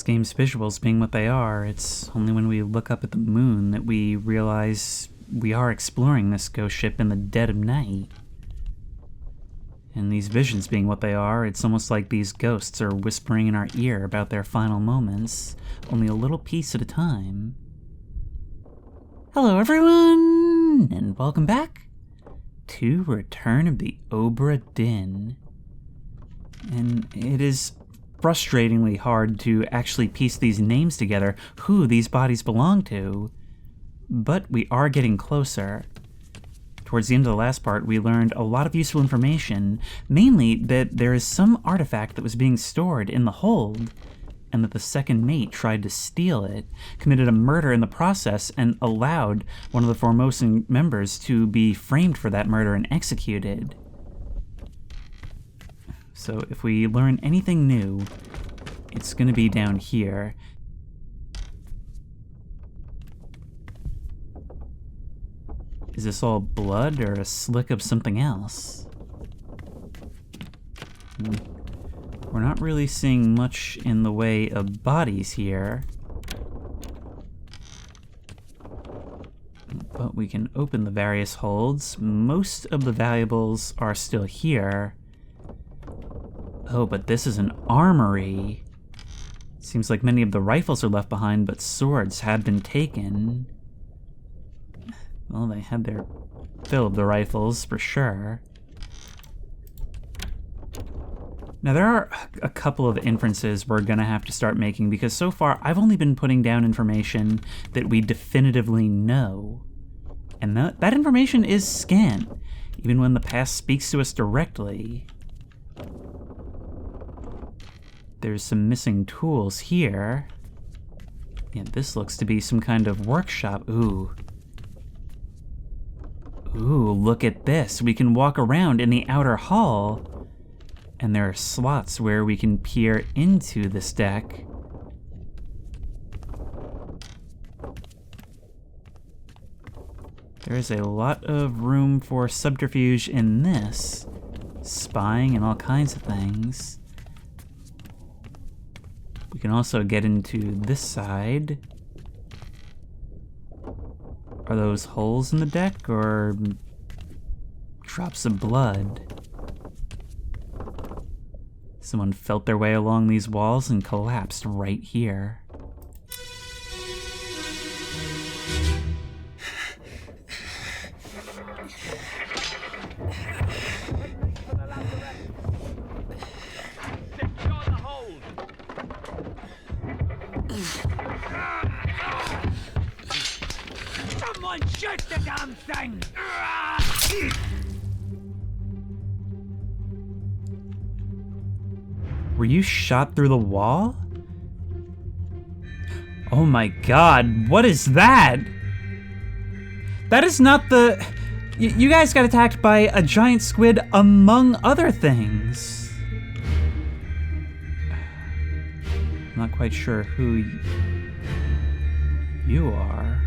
this game's visuals being what they are, it's only when we look up at the moon that we realize we are exploring this ghost ship in the dead of night. And these visions being what they are, it's almost like these ghosts are whispering in our ear about their final moments, only a little piece at a time. Hello everyone, and welcome back to Return of the Obra Dinn. And it is frustratingly hard to actually piece these names together, who these bodies belong to, but we are getting closer. Towards the end of the last part, we learned a lot of useful information, mainly that there is some artifact that was being stored in the hold, and that the second mate tried to steal it, committed a murder in the process, and allowed one of the foremost members to be framed for that murder and executed. So if we learn anything new, it's going to be down here. Is this all blood or a slick of something else? We're not really seeing much in the way of bodies here. But we can open the various holds. Most of the valuables are still here. Oh, but this is an armory. Seems like many of the rifles are left behind, but swords have been taken. Well, they had their fill of the rifles, for sure. Now, there are a couple of inferences we're going to have to start making, because so far I've only been putting down information that we definitively know. And that information is scant, even when the past speaks to us directly. There's some missing tools here. Yeah, this looks to be some kind of workshop. Ooh, look at this. We can walk around in the outer hall, and there are slots where we can peer into this deck. There is a lot of room for subterfuge in this. Spying and all kinds of things. We can also get into this side. Are those holes in the deck, or drops of blood? Someone felt their way along these walls and collapsed right here. Shoot the damn thing! Were you shot through the wall? Oh my god, what is that? That is not the... You guys got attacked by a giant squid among other things. I'm not quite sure who you are.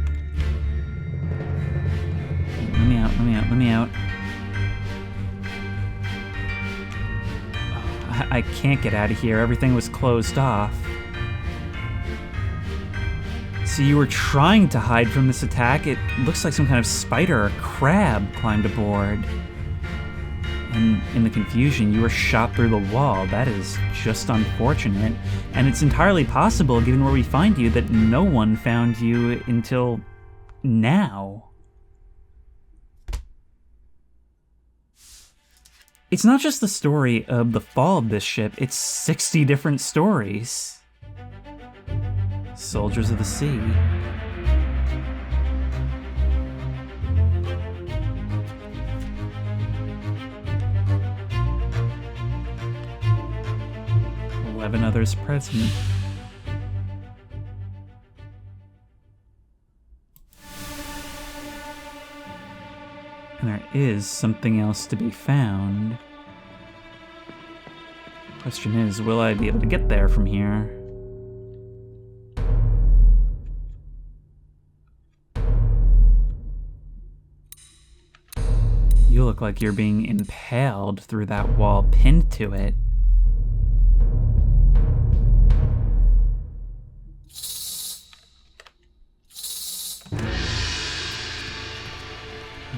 Let me out. Oh, I can't get out of here. Everything was closed off. So you were trying to hide from this attack. It looks like some kind of spider or crab climbed aboard. And in the confusion, you were shot through the wall. That is just unfortunate. And it's entirely possible, given where we find you, that no one found you until now. It's not just the story of the fall of this ship, it's 60 different stories. Soldiers of the Sea. "11 others present." And there is something else to be found. Question is, will I be able to get there from here? You look like you're being impaled through that wall, pinned to it.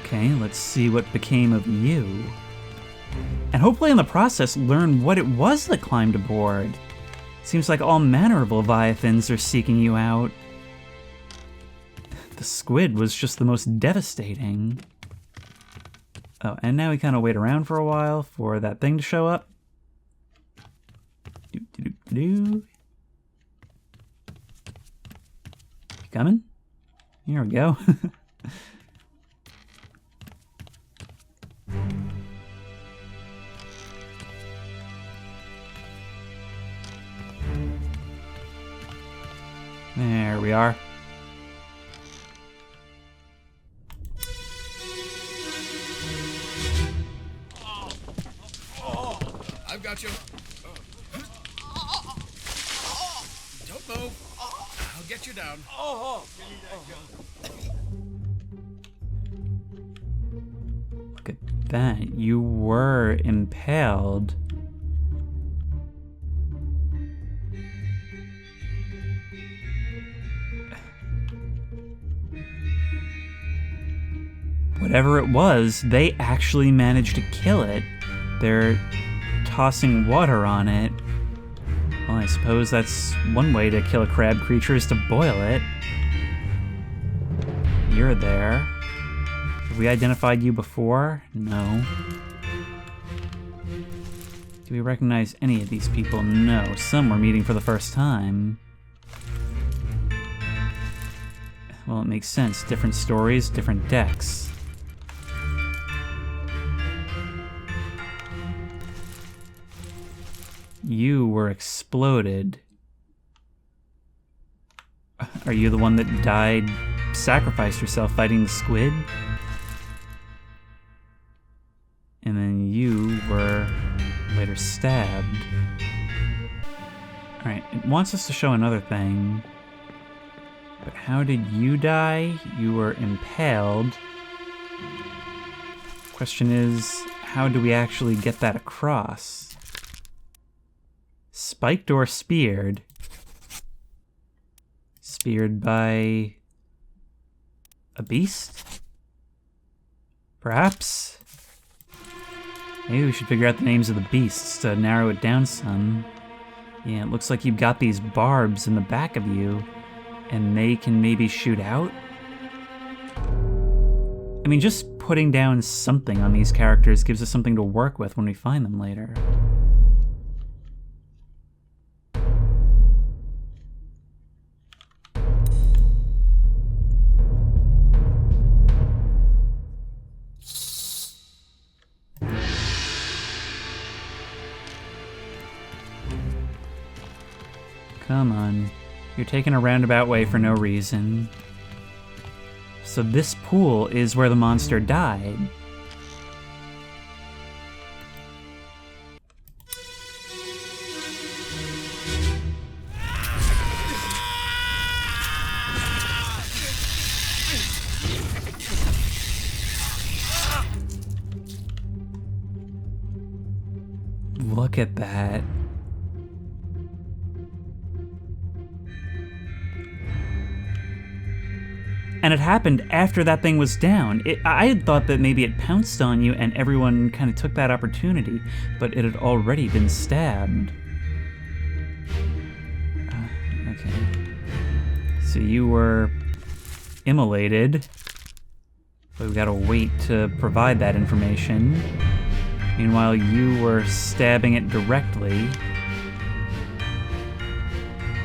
Okay, let's see what became of you. And hopefully in the process learn what it was that climbed aboard. Seems like all manner of leviathans are seeking you out. The squid was just the most devastating. Oh, and now we kind of wait around for a while for that thing to show up. You coming? Here we go. There we are. I've got you. Don't move. I'll get you down. Look at that. You were impaled. Whatever it was, they actually managed to kill it. They're tossing water on it. Well, I suppose that's one way to kill a crab creature, is to boil it. You're there. Have we identified you before? No. Do we recognize any of these people? No. Some we're meeting for the first time. Well, it makes sense. Different stories, different decks. You were exploded. Are you the one that died, sacrificed yourself fighting the squid? And then you were later stabbed. Alright, it wants us to show another thing. But how did you die? You were impaled. Question is, how do we actually get that across? Spiked or speared? Speared by a beast? Perhaps? Maybe we should figure out the names of the beasts to narrow it down some. Yeah, it looks like you've got these barbs in the back of you, and they can maybe shoot out? I mean, just putting down something on these characters gives us something to work with when we find them later. Come on. You're taking a roundabout way for no reason. So this pool is where the monster died. Look at that. And it happened after that thing was down. I had thought that maybe it pounced on you and everyone kind of took that opportunity, but it had already been stabbed. Okay. So you were immolated, but we gotta wait to provide that information. Meanwhile, you were stabbing it directly.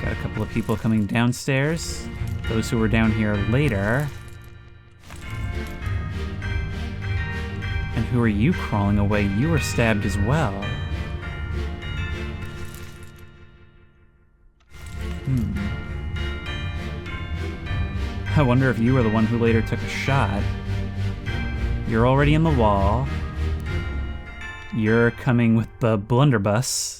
Got a couple of people coming downstairs. Those who were down here later. And who are you crawling away? You were stabbed as well. I wonder if you were the one who later took a shot. You're already in the wall. You're coming with the blunderbuss.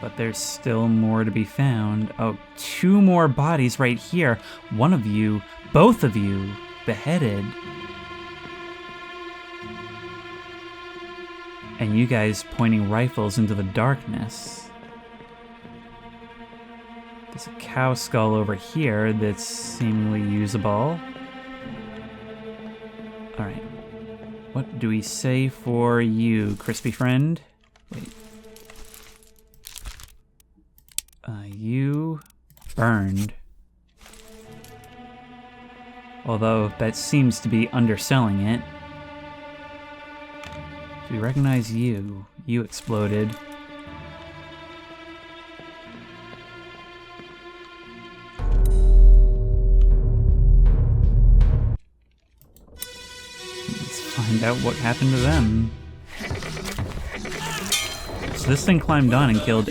But there's still more to be found. Oh, 2 more bodies right here. One of you, both of you, beheaded. and you guys pointing rifles into the darkness. There's a cow skull over here that's seemingly usable. Alright. What do we say for you, crispy friend? Wait. You burned. Although that seems to be underselling it. Do we recognize you? You exploded. Let's find out what happened to them. So this thing climbed on and killed...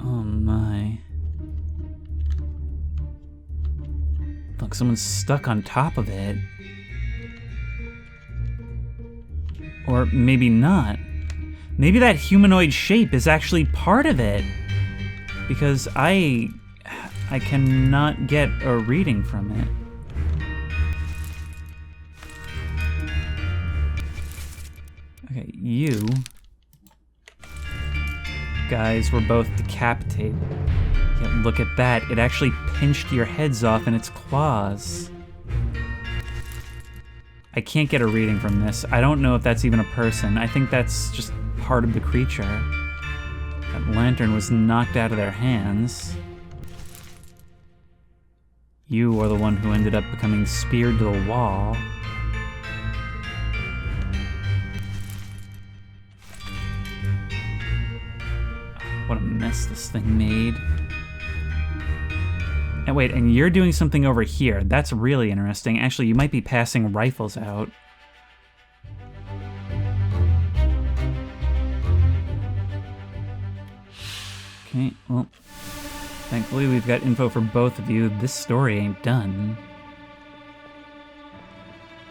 Oh my. Look, someone's stuck on top of it. Or maybe not. Maybe that humanoid shape is actually part of it. Because I cannot get a reading from it. Okay, you guys were both decapitated. Yet look at that, it actually pinched your heads off in its claws. I can't get a reading from this. I don't know if that's even a person. I think that's just part of the creature. That lantern was knocked out of their hands. You are the one who ended up becoming speared to the wall. What a mess this thing made. And wait, and you're doing something over here. That's really interesting. Actually, you might be passing rifles out. Okay, well, thankfully we've got info for both of you. This story ain't done.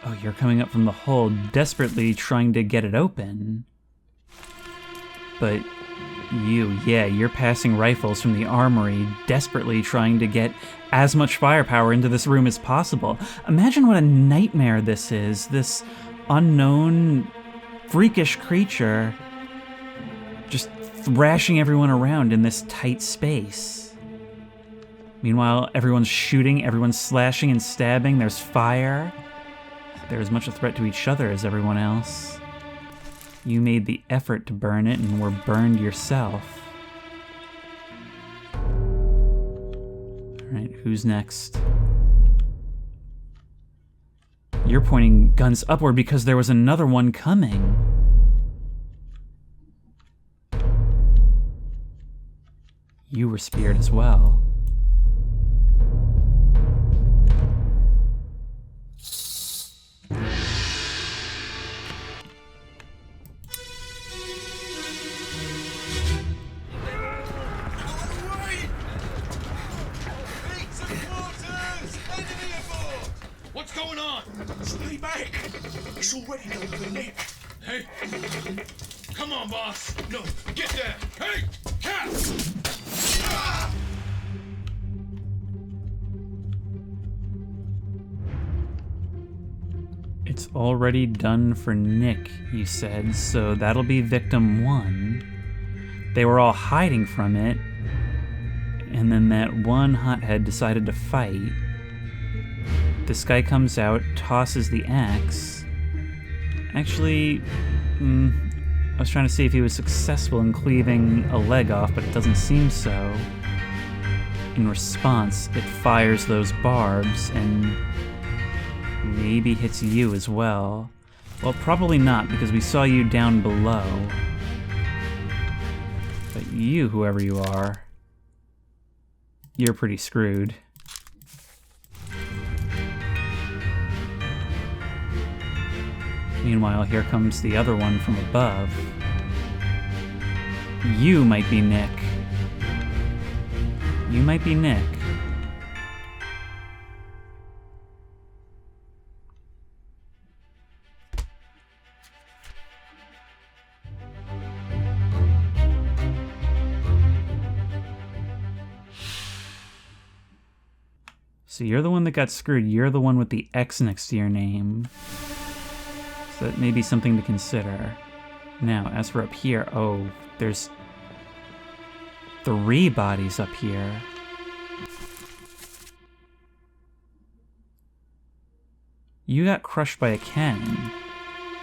Oh, you're coming up from the hole, desperately trying to get it open. But you're passing rifles from the armory, desperately trying to get as much firepower into this room as possible. Imagine what a nightmare this is, this unknown, freakish creature just thrashing everyone around in this tight space. Meanwhile, everyone's shooting, everyone's slashing and stabbing, there's fire. They're as much a threat to each other as everyone else. You made the effort to burn it and were burned yourself. Alright, who's next? You're pointing guns upward because there was another one coming. You were speared as well. What's going on? Stay back! It's already done for Nick. Hey! Come on, boss! No, get there! Hey! Cat! Ah! It's already done for Nick, you said, so that'll be victim 1. They were all hiding from it, and then that one hothead decided to fight. This guy comes out, tosses the axe. Actually, I was trying to see if he was successful in cleaving a leg off, but it doesn't seem so. In response, it fires those barbs and maybe hits you as well. Well, probably not, because we saw you down below. But you, whoever you are, you're pretty screwed. Meanwhile, here comes the other one from above. You might be Nick. You might be Nick. So you're the one that got screwed. You're the one with the X next to your name. So that may be something to consider. Now, as for up here, oh, there's 3 bodies up here. You got crushed by a cannon,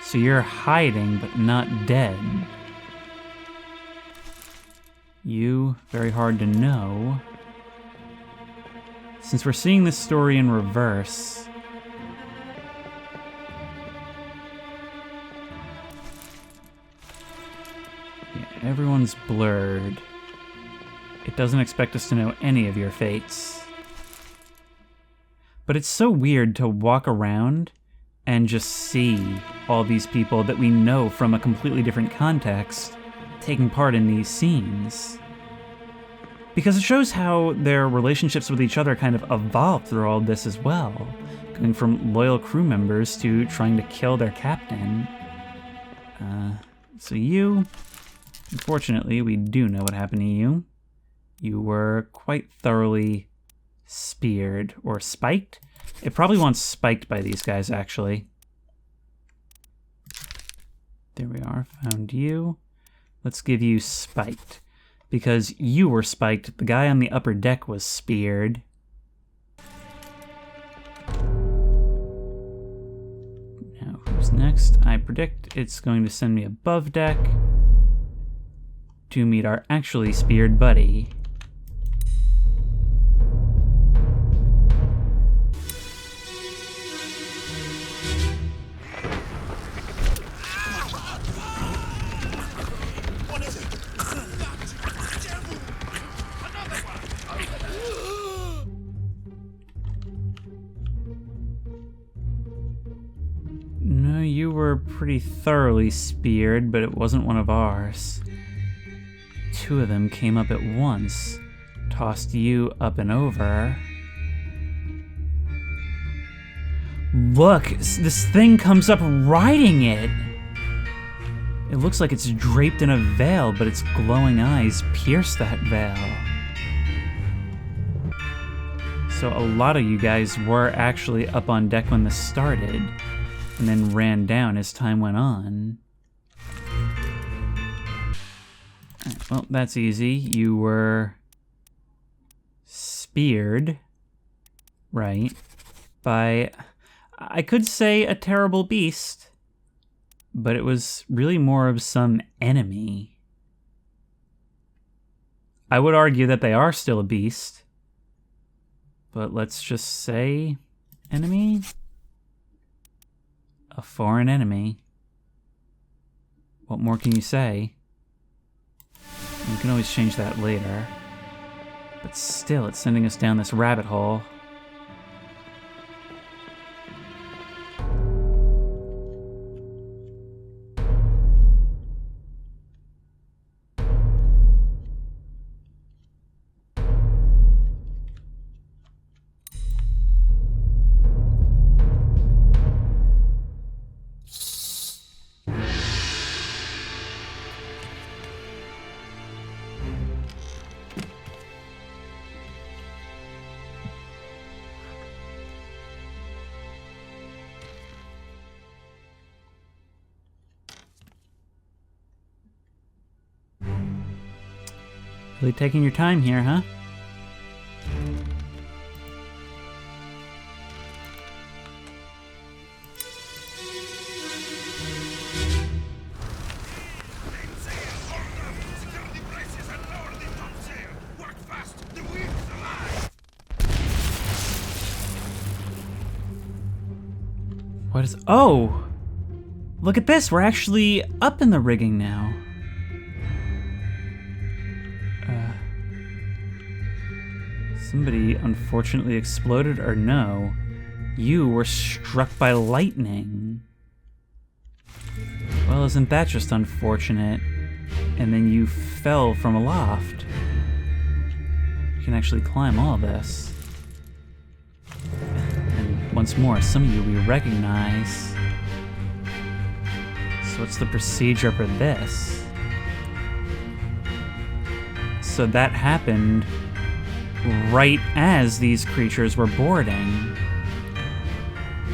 so you're hiding but not dead. You, very hard to know. Since we're seeing this story in reverse, yeah, everyone's blurred. It doesn't expect us to know any of your fates. But it's so weird to walk around and just see all these people that we know from a completely different context taking part in these scenes. Because it shows how their relationships with each other kind of evolved through all this as well, going from loyal crew members to trying to kill their captain. So you, unfortunately, we do know what happened to you. You were quite thoroughly speared or spiked. It probably wants spiked by these guys, actually. There we are, found you. Let's give you spiked. Because you were spiked, the guy on the upper deck was speared. Now, who's next? I predict it's going to send me above deck to meet our actually speared buddy. No, you were pretty thoroughly speared, but it wasn't one of ours. 2 of them came up at once, tossed you up and over. Look, this thing comes up riding it! It looks like it's draped in a veil, but its glowing eyes pierce that veil. So a lot of you guys were actually up on deck when this started, and then ran down as time went on. Alright, well, that's easy. You were speared, right, by, I could say, a terrible beast, but it was really more of some enemy. I would argue that they are still a beast, but let's just say enemy? A foreign enemy. What more can you say? You can always change that later. But still, it's sending us down this rabbit hole. Really taking your time here, huh? What is... Oh! Look at this! We're actually up in the rigging now. Somebody unfortunately exploded, or no, you were struck by lightning. Well, isn't that just unfortunate? And then you fell from aloft. You can actually climb all this. And once more, some of you we recognize. So what's the procedure for this? So that happened right as these creatures were boarding.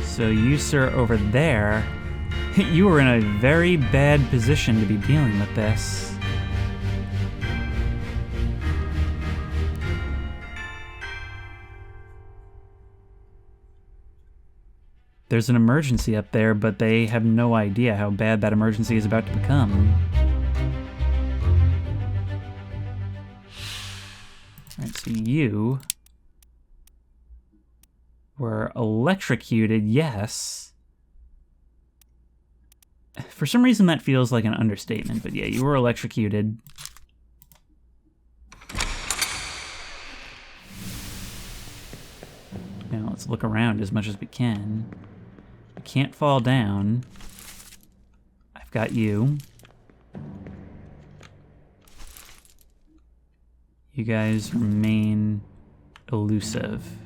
So you, sir, over there, you were in a very bad position to be dealing with this. There's an emergency up there, but they have no idea how bad that emergency is about to become. Alright, so you were electrocuted, yes. For some reason that feels like an understatement, but yeah, you were electrocuted. Now let's look around as much as we can. We can't fall down. I've got you. You guys remain elusive.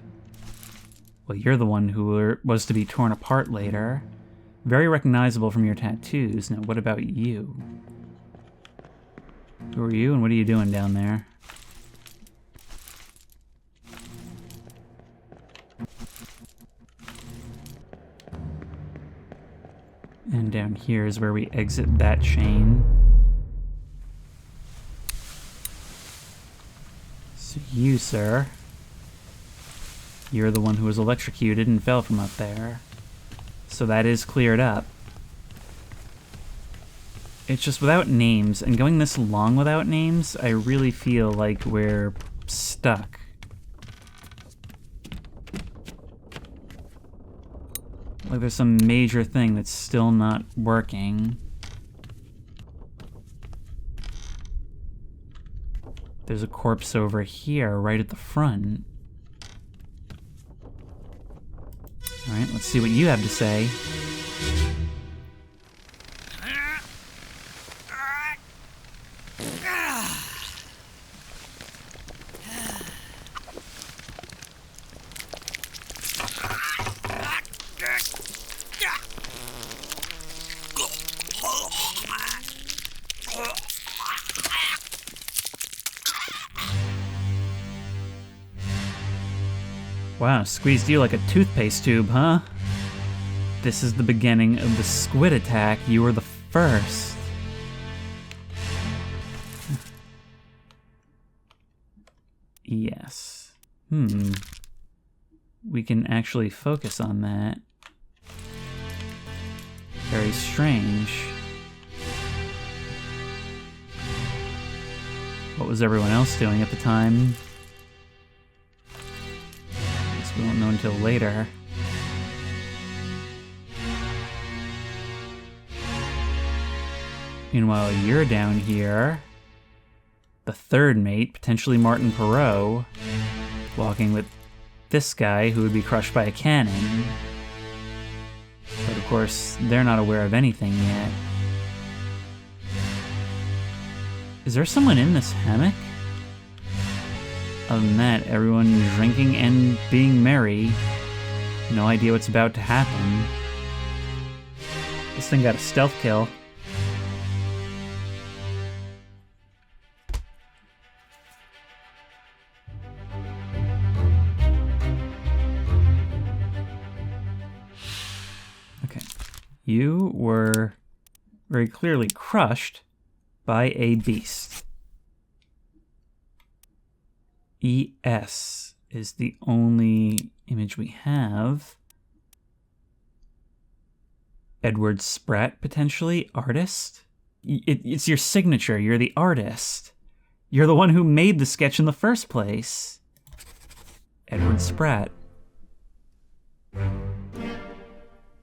Well, you're the one who was to be torn apart later. Very recognizable from your tattoos. Now, what about you? Who are you and what are you doing down there? And down here is where we exit that chain. So you, sir, you're the one who was electrocuted and fell from up there. So that is cleared up. It's just without names, and going this long without names, I really feel like we're stuck. Like there's some major thing that's still not working. There's a corpse over here, right at the front. Alright, let's see what you have to say. Wow, squeezed you like a toothpaste tube, huh? This is the beginning of the squid attack. You were the first. Yes. We can actually focus on that. Very strange. What was everyone else doing at the time? We won't know until later. Meanwhile, you're down here. The third mate, potentially Martin Perot, walking with this guy who would be crushed by a cannon. But of course, they're not aware of anything yet. Is there someone in this hammock? Other than that, everyone drinking and being merry. No idea what's about to happen. This thing got a stealth kill. Okay. You were very clearly crushed by a beast. ES is the only image we have. Edward Spratt, potentially. Artist? It's your signature. You're the artist. You're the one who made the sketch in the first place. Edward Spratt.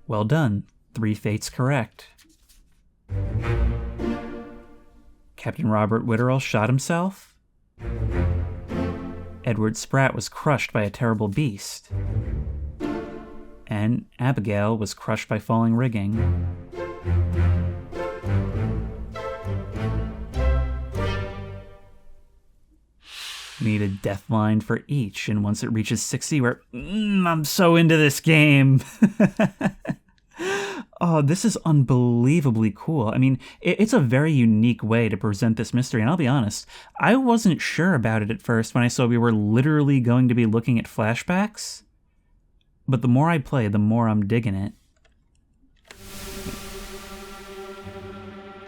Well done. 3 fates correct. Captain Robert Witterell shot himself? Edward Spratt was crushed by a terrible beast. And Abigail was crushed by falling rigging. We need a death line for each, and once it reaches 60, I'm so into this game. Oh, this is unbelievably cool. I mean, it's a very unique way to present this mystery, and I'll be honest, I wasn't sure about it at first when I saw we were literally going to be looking at flashbacks. But the more I play, the more I'm digging it.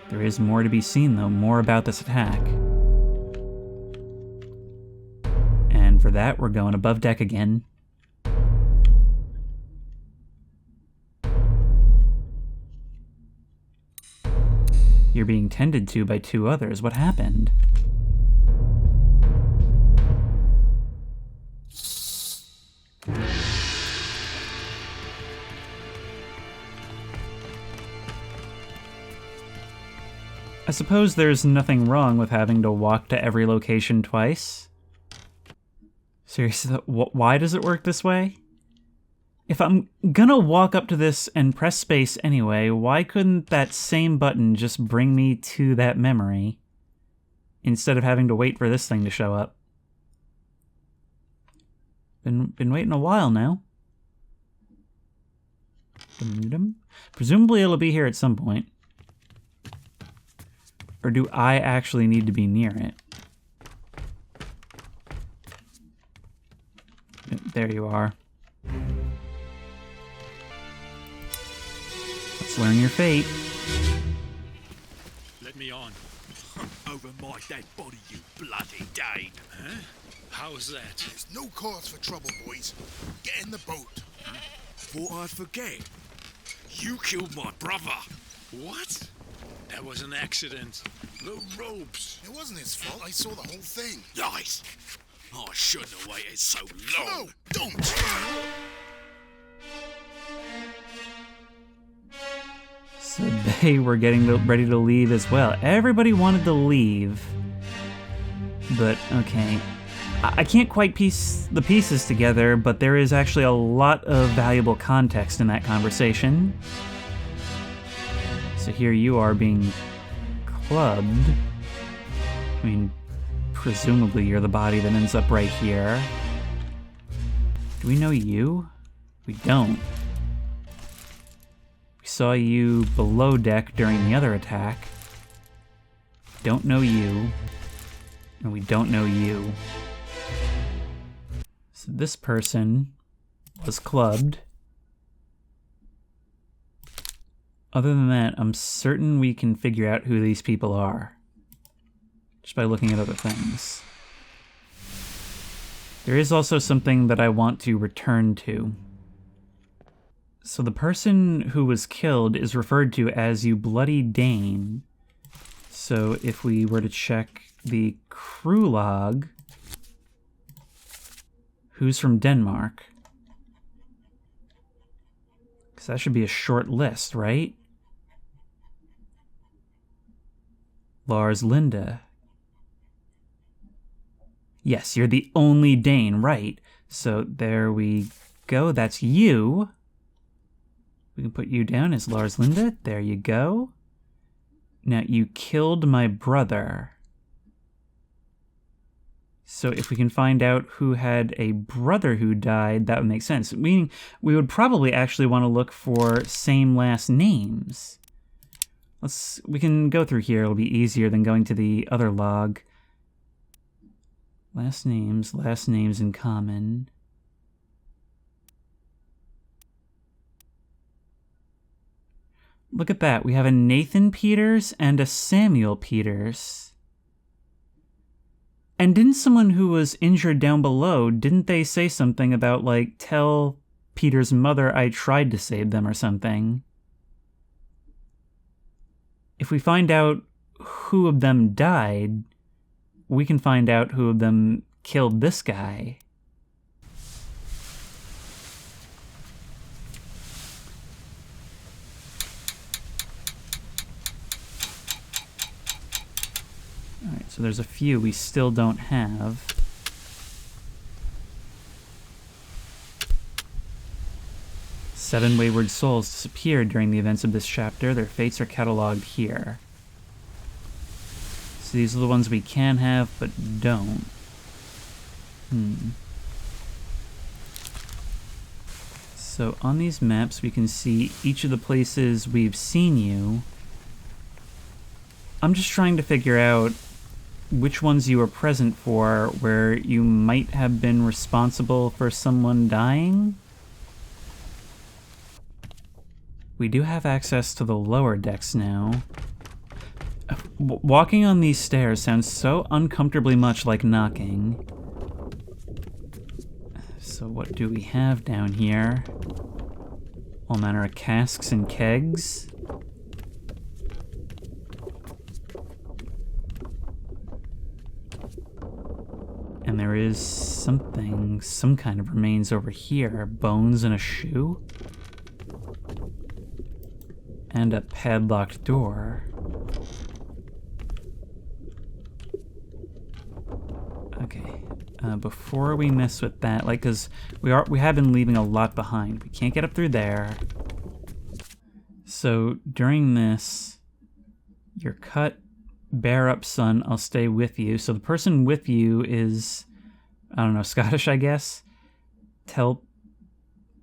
There is more to be seen, though, more about this attack. And for that, we're going above deck again. You're being tended to by 2 others. What happened? I suppose there's nothing wrong with having to walk to every location twice. Seriously, why does it work this way? If I'm gonna walk up to this and press space anyway, why couldn't that same button just bring me to that memory instead of having to wait for this thing to show up? Been waiting a while now. Presumably it'll be here at some point. Or do I actually need to be near it? There you are. Let's learn your fate. Let me on. Over my dead body, you bloody Dane. Huh? How's that? There's no cause for trouble, boys. Get in the boat. Thought I'd forget. You killed my brother. What? That was an accident. The ropes. It wasn't his fault. I saw the whole thing. Lies. I shouldn't have waited so long. No, don't! So they were getting ready to leave as well. Everybody wanted to leave. But, okay. I can't quite piece the pieces together, but there is actually a lot of valuable context in that conversation. So here you are being clubbed. I mean, presumably you're the body that ends up right here. Do we know you? We don't. We saw you below deck during the other attack. Don't know you. And we don't know you. So this person was clubbed. Other than that, I'm certain we can figure out who these people are. Just by looking at other things. There is also something that I want to return to. So the person who was killed is referred to as you bloody Dane. So if we were to check the crew log, who's from Denmark? Because that should be a short list, right? Lars Linda. Yes, you're the only Dane, right? So there we go. That's you. We can put you down as Lars Linda. There you go. Now, you killed my brother. So if we can find out who had a brother who died, that would make sense. Meaning, we would probably actually want to look for same last names. We can go through here. It'll be easier than going to the other log. Last names in common. Look at that. We have a Nathan Peters and a Samuel Peters. And didn't someone who was injured down below, didn't they say something about, like, tell Peter's mother I tried to save them or something? If we find out who of them died, we can find out who of them killed this guy. Alright, so there's a few we still don't have. Seven wayward souls disappeared during the events of this chapter. Their fates are cataloged here. So these are the ones we can have, but don't. So on these maps we can see each of the places we've seen you. I'm just trying to figure out which ones you were present for where you might have been responsible for someone dying. We do have access to the lower decks now. Walking on these stairs sounds so uncomfortably much like knocking. So what do we have down here? All manner of casks and kegs. And there is something, some kind of remains over here. Bones and a shoe? And a padlocked door. Okay, before we mess with that, like, cause we have been leaving a lot behind. We can't get up through there. So during this, you're cut. Bear up, son, I'll stay with you. So the person with you is, I don't know, Scottish, I guess?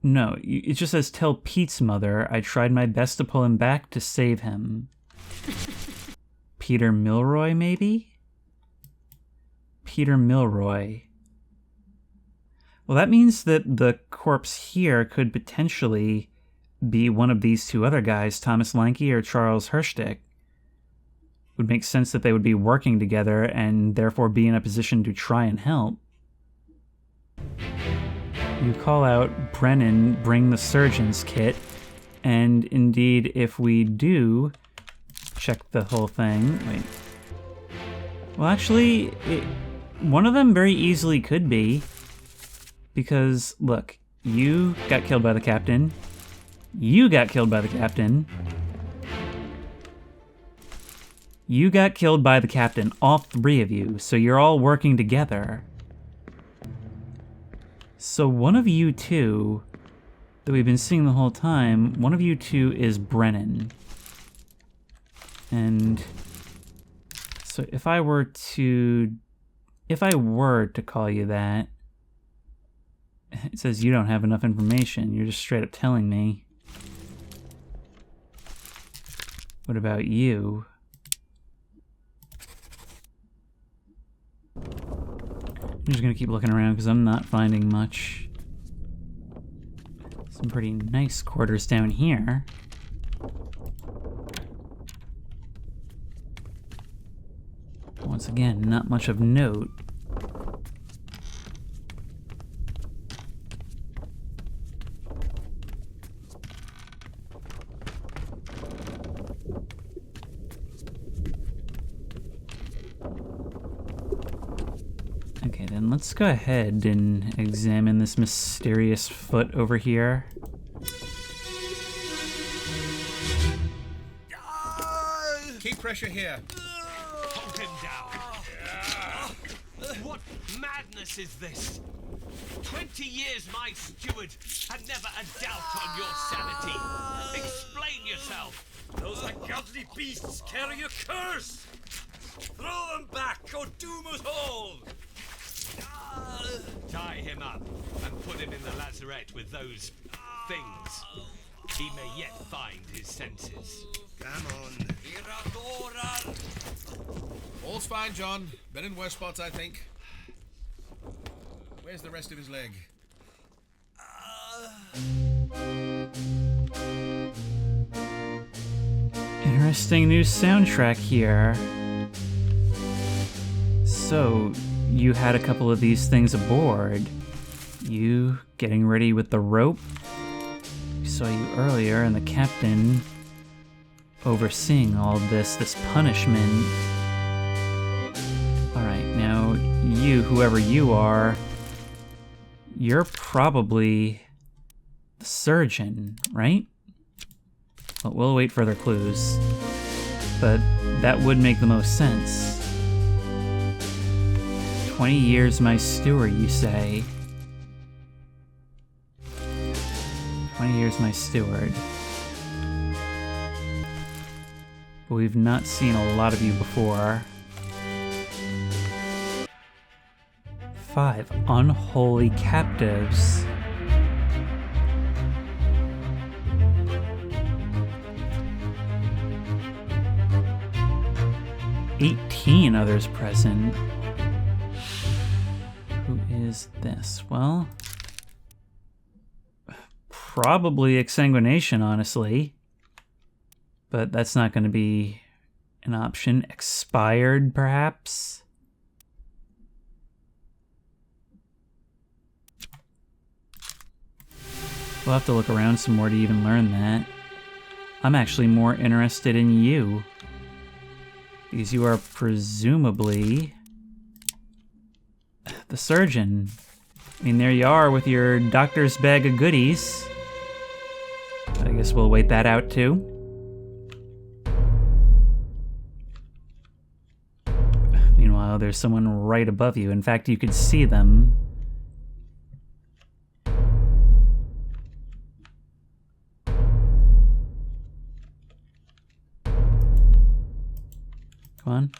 No, it just says, tell Pete's mother I tried my best to pull him back to save him. Peter Milroy, maybe? Peter Milroy. Well, that means that the corpse here could potentially be one of these two other guys, Thomas Lanke or Charles Hirschdick. Would make sense that they would be working together and therefore be in a position to try and help. You call out, Brennan, bring the surgeon's kit, and indeed, if we do check the whole thing, wait. Well, actually, one of them very easily could be, because, look, you got killed by the captain, you got killed by the captain, you got killed by the captain, all three of you, so you're all working together. So one of you two, that we've been seeing the whole time, one of you two is Brennan. And so if I were to call you that, it says you don't have enough information, you're just straight up telling me. What about you? I'm just gonna keep looking around because I'm not finding much. Some pretty nice quarters down here. Once again, not much of note. Okay, then let's go ahead and examine this mysterious foot over here. Keep pressure here. Hold him down. What madness is this? 20 years my steward had never a doubt on your sanity. Explain yourself. Those ungodly beasts carry a curse! Throw them back or doom us all! Tie him up and put him in the lazarette with those things. He may yet find his senses. Come on. All's fine, John. Been in worse spots, I think. Where's the rest of his leg? Interesting new soundtrack here. So, you had a couple of these things aboard. You getting ready with the rope? We saw you earlier, and the captain overseeing all of this punishment. Alright, now you, whoever you are, you're probably the surgeon, right? Well, we'll await further clues. But that would make the most sense. 20 years my steward, you say. 20 years my steward. But we've not seen a lot of you before. 5 unholy captives. 18 others present. Who is this? Well, probably exsanguination, honestly. But that's not going to be an option. Expired, perhaps? We'll have to look around some more to even learn that. I'm actually more interested in you. Because you are presumably the surgeon. I mean, there you are with your doctor's bag of goodies. I guess we'll wait that out too. Meanwhile, there's someone right above you. In fact, you could see them. Come on.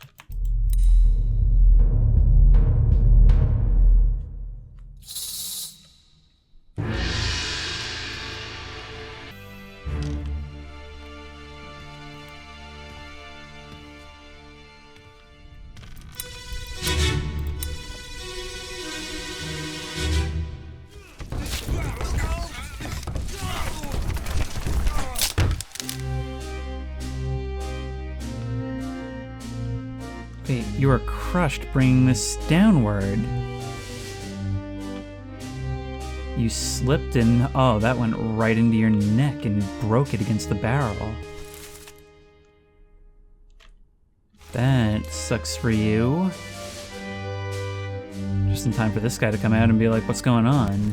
Wait, you are crushed bringing this downward. You slipped and, oh, that went right into your neck and broke it against the barrel. That sucks for you. Just in time for this guy to come out and be like, what's going on?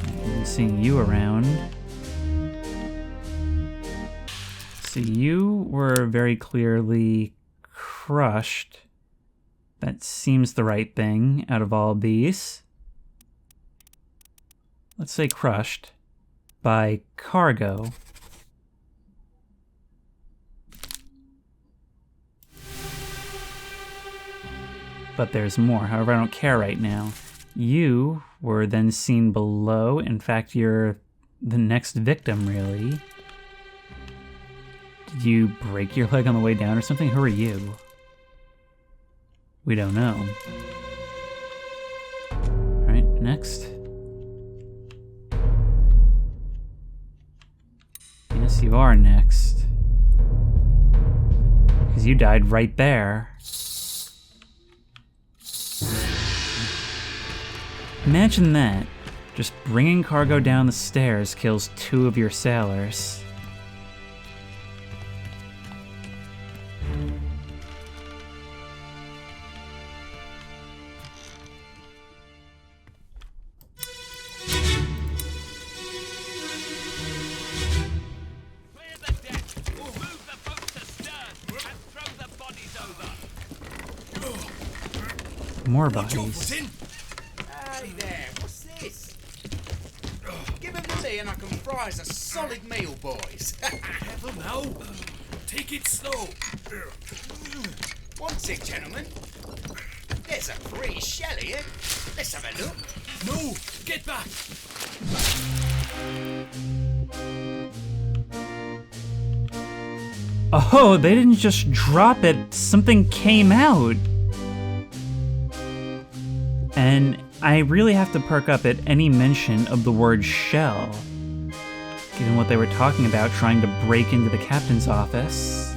I'm seeing you around. So you were very clearly crushed. That seems the right thing out of all these. Let's say crushed by cargo. But there's more. However, I don't care right now. You were then seen below. In fact, you're the next victim, really. Did you break your leg on the way down or something? Who are you? We don't know. Alright, next. Yes, you are next. Because you died right there. Imagine that. Just bringing cargo down the stairs kills 2 of your sailors. More bodies. Hey there, what's this? Give him to me and I can fry us a solid meal, boys. Careful now. Take it slow. What's it, gentlemen? There's a free shell here. Let's have a look. No, get back. Oh, they didn't just drop it. Something came out. And I really have to perk up at any mention of the word shell, given what they were talking about trying to break into the captain's office.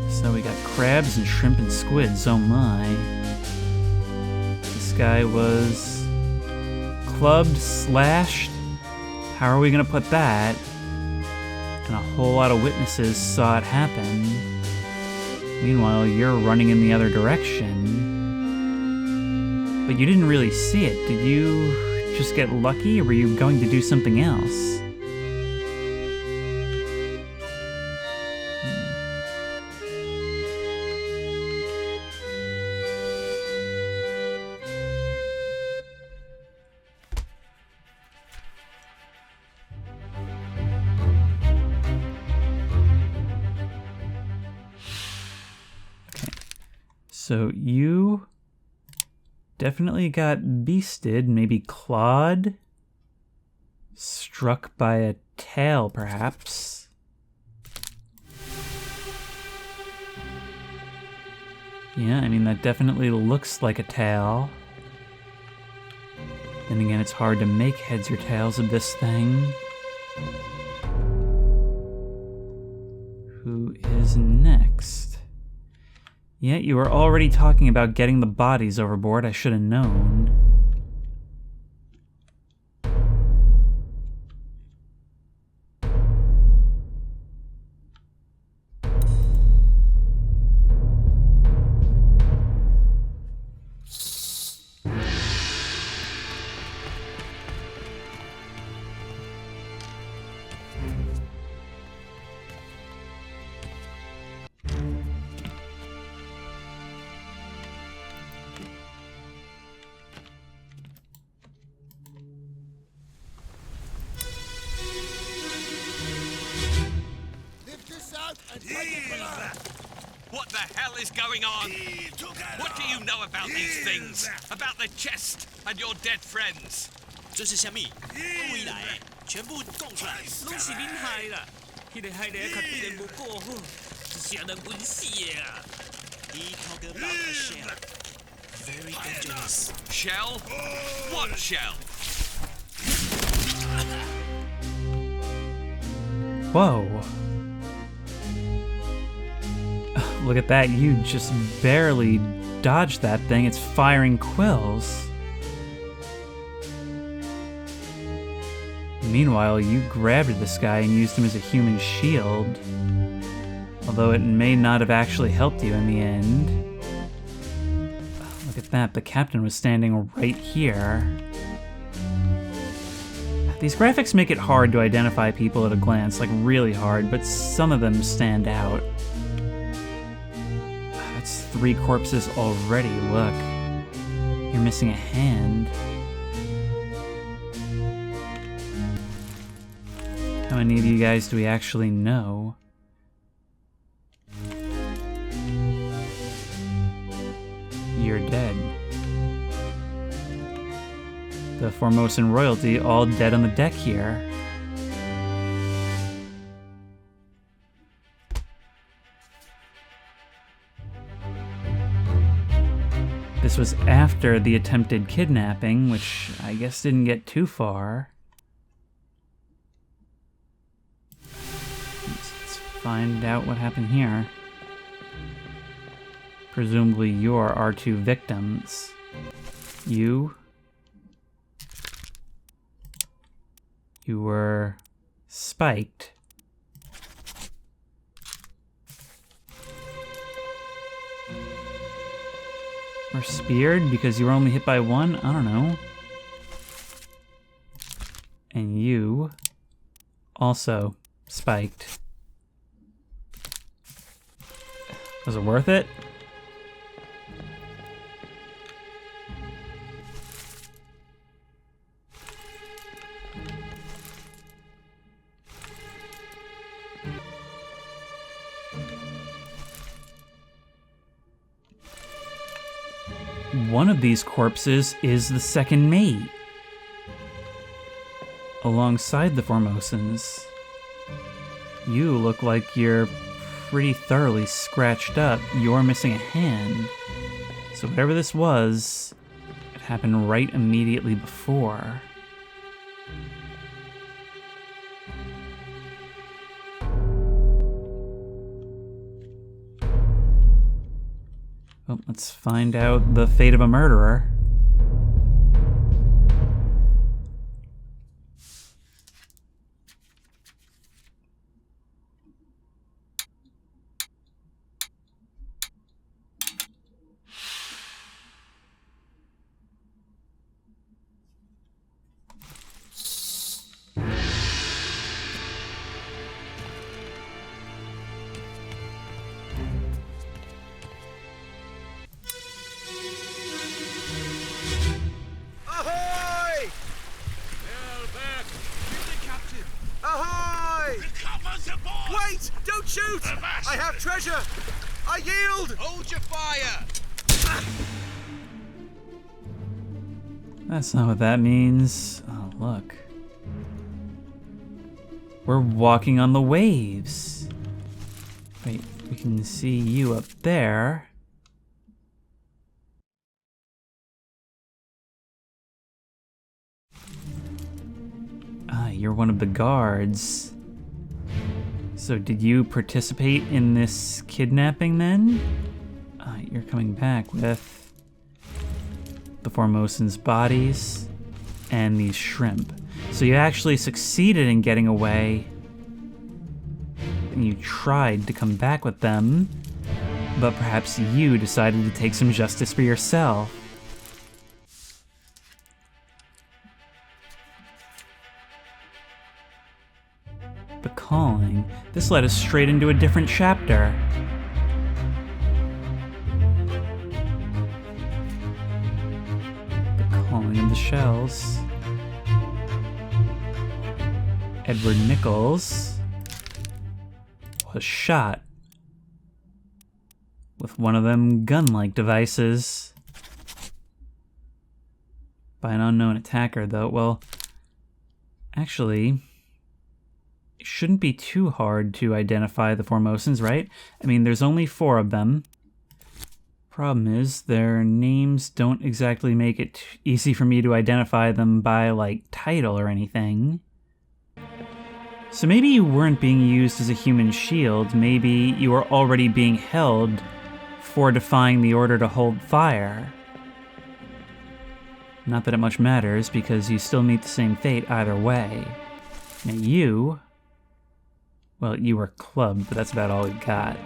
So we got crabs and shrimp and squids, oh my. This guy was clubbed, slashed. How are we gonna put that? And a whole lot of witnesses saw it happen. Meanwhile, you're running in the other direction. But you didn't really see it. Did you just get lucky, or were you going to do something else? Okay. So you definitely got beasted, maybe clawed, struck by a tail, perhaps. Yeah, I mean, that definitely looks like a tail. Then again, it's hard to make heads or tails of this thing. Who is next? Yeah, you were already talking about getting the bodies overboard. I should have known. Lift this out and take it below. What the hell is going on? What do you know about these things? About the chest and your dead friends? 这是虾米？回来，全部供出来。拢是恁害啦！迄个害得较对人无过好，是啥人温死的啊！ He talk about a shell. Very dangerous. Shell? What shell? Whoa. Look at that, you just barely dodged that thing. It's firing quills. Meanwhile, you grabbed this guy and used him as a human shield. Although it may not have actually helped you in the end. Look at that, the captain was standing right here. These graphics make it hard to identify people at a glance, like really hard, but some of them stand out. That's 3 corpses already, look. You're missing a hand. How many of you guys do we actually know? You're dead. The Formosan royalty all dead on the deck here. This was after the attempted kidnapping, which I guess didn't get too far. Let's find out what happened here. Presumably you're our 2 victims. You were spiked. Or speared because you were only hit by 1? I don't know. And you also spiked. Was it worth it? One of these corpses is the second mate, alongside the Formosans. You look like you're pretty thoroughly scratched up. You're missing a hand. So whatever this was, it happened right immediately before. Well, let's find out the fate of a murderer. Ahoy! Captain. Ahoy! Recovers aboard! Wait! Don't shoot! I have treasure! I yield! Hold your fire! That's not what that means. Oh, look. We're walking on the waves. Wait, we can see you up there. you're one of the guards. So did you participate in this kidnapping then? You're coming back with the Formosan's bodies and these shrimp. So you actually succeeded in getting away, and you tried to come back with them, but perhaps you decided to take some justice for yourself. The calling. This led us straight into a different chapter. The calling of the shells. Edward Nichols was shot with one of them gun-like devices by an unknown attacker, though. Well, actually, it shouldn't be too hard to identify the Formosans, right? I mean, there's only 4 of them. Problem is, their names don't exactly make it easy for me to identify them by, like, title or anything. So maybe you weren't being used as a human shield, maybe you were already being held for defying the order to hold fire. Not that it much matters, because you still meet the same fate either way. Now you... well, you were clubbed, but that's about all we got.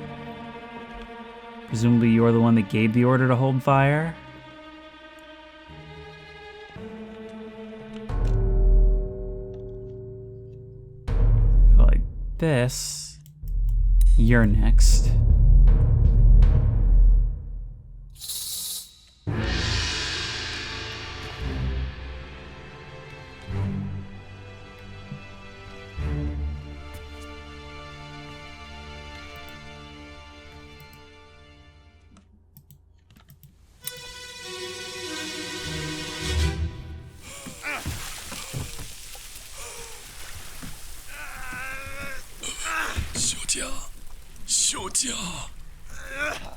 Presumably you're the one that gave the order to hold fire? Like this. You're next.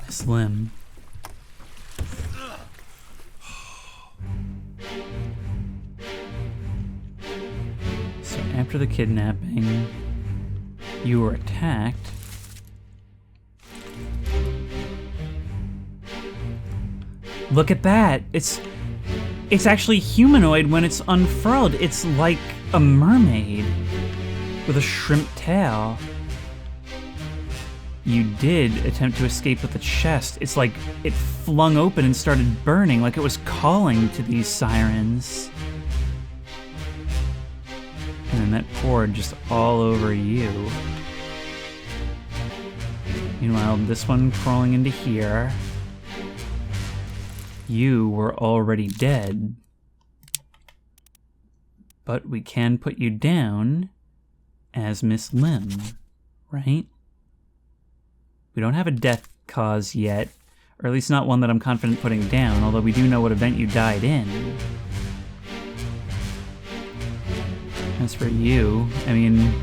Slim. So after the kidnapping, you were attacked. Look at that! It's actually humanoid when it's unfurled. It's like a mermaid with a shrimp tail. You did attempt to escape with the chest. It's like it flung open and started burning, like it was calling to these sirens. And then that poured just all over you. Meanwhile, this one crawling into here. You were already dead. But we can put you down as Miss Lim, right? We don't have a death cause yet, or at least not one that I'm confident putting down, although we do know what event you died in. As for you, I mean,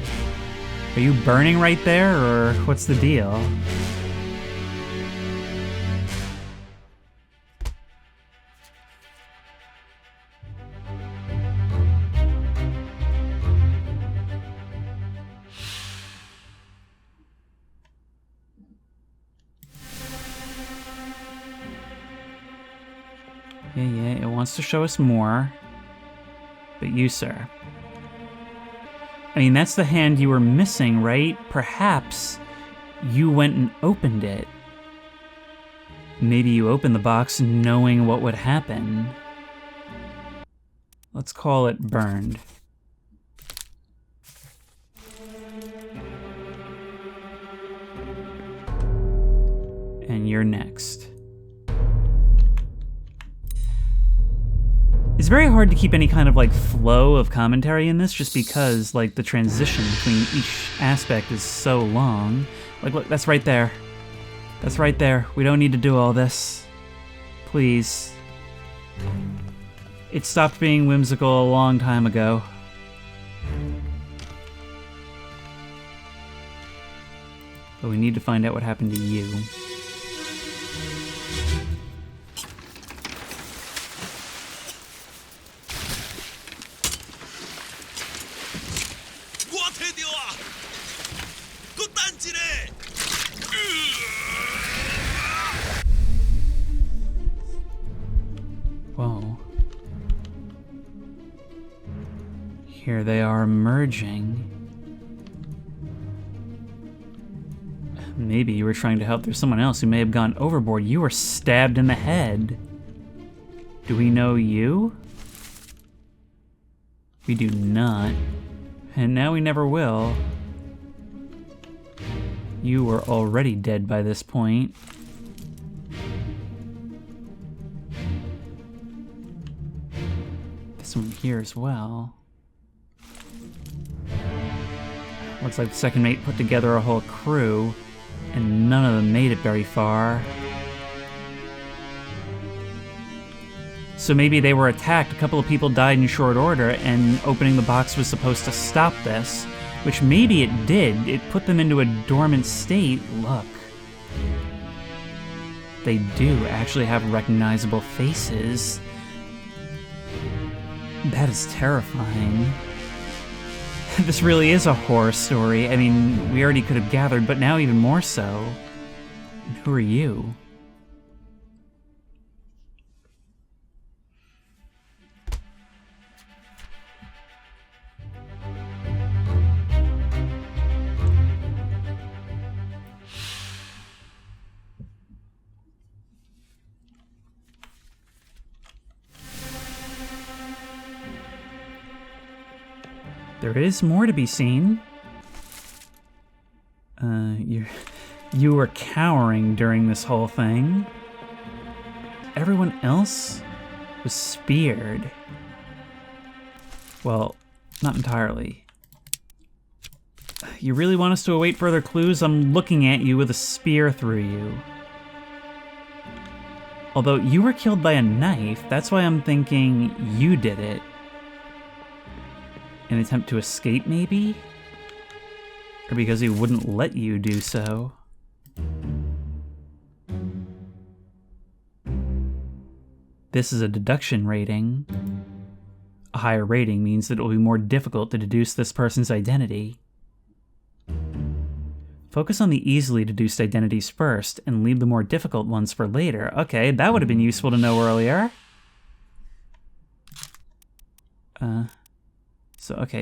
are you burning right there, or what's the deal? Yeah, it wants to show us more. But you, sir. I mean, that's the hand you were missing, right? Perhaps you went and opened it. Maybe you opened the box knowing what would happen. Let's call it burned. And you're next. It's very hard to keep any kind of like flow of commentary in this, just because like the transition between each aspect is so long. Like, look, that's right there. That's right there. We don't need to do all this. Please. It stopped being whimsical a long time ago. But we need to find out what happened to you. Here they are emerging. Maybe you were trying to help. There's someone else who may have gone overboard. You were stabbed in the head. Do we know you? We do not. And now we never will. You were already dead by this point. This one here as well. Looks like the second mate put together a whole crew, and none of them made it very far. So maybe they were attacked, a couple of people died in short order, and opening the box was supposed to stop this. Which maybe it did. It put them into a dormant state. Look. They do actually have recognizable faces. That is terrifying. This really is a horror story. I mean, we already could have gathered, but now even more so. And who are you? There is more to be seen. You were cowering during this whole thing. Everyone else was speared. Well, not entirely. You really want us to await further clues? I'm looking at you with a spear through you. Although you were killed by a knife, that's why I'm thinking you did it. An attempt to escape, maybe? Or because he wouldn't let you do so? This is a deduction rating. A higher rating means that it will be more difficult to deduce this person's identity. Focus on the easily deduced identities first, and leave the more difficult ones for later. Okay, that would have been useful to know earlier.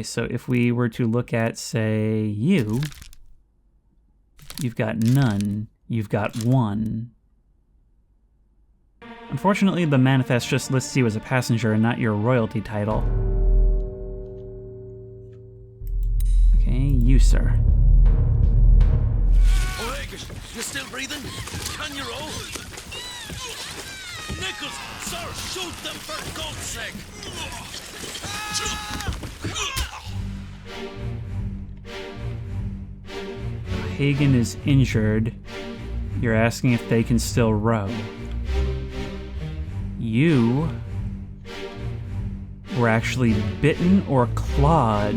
So if we were to look at, say, you've got none, you've got one. Unfortunately, the manifest just lists you as a passenger and not your royalty title. Okay, you, sir. You still breathing? Can you roll? Nichols, sir, shoot them for God's sake! Hagen is injured. You're asking if they can still row. You were actually bitten or clawed